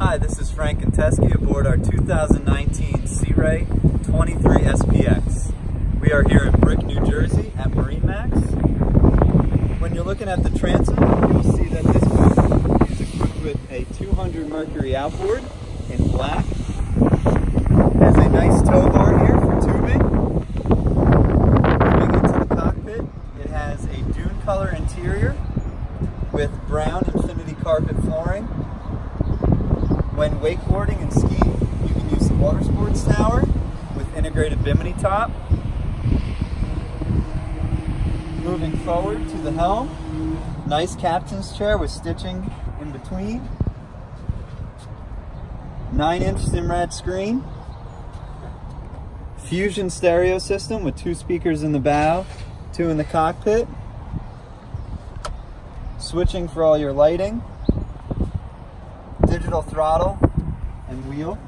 Hi, this is Frank Konteski aboard our 2019 Sea Ray 23 SPX. We are here in Brick, New Jersey at MarineMax. When you're looking at the transom, you'll see that this boat is equipped with a 200 Mercury outboard in black. It has a nice tow bar here for tubing. Moving into the cockpit, it has a dune color interior with brown infinity carpet flooring. When wakeboarding and skiing, you can use the watersports tower with integrated bimini top. Moving forward to the helm, nice captain's chair with stitching in between. 9-inch Simrad screen. Fusion stereo system with 2 speakers in the bow, 2 in the cockpit. Switching for all your lighting. Digital throttle and wheel.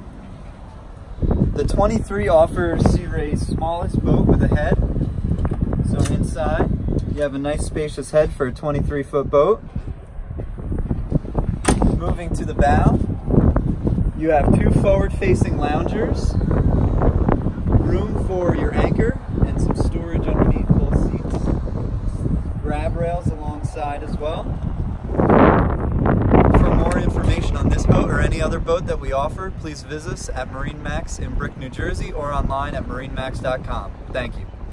The 23 offers Sea Ray's smallest boat with a head. So inside, you have a nice spacious head for a 23-foot boat. Moving to the bow, you have 2 forward-facing loungers, room for your anchor, and some storage underneath both seats. Grab rails alongside as well. For more information on this boat or any other boat that we offer, please visit us at MarineMax in Brick, New Jersey, or online at marinemax.com. Thank you.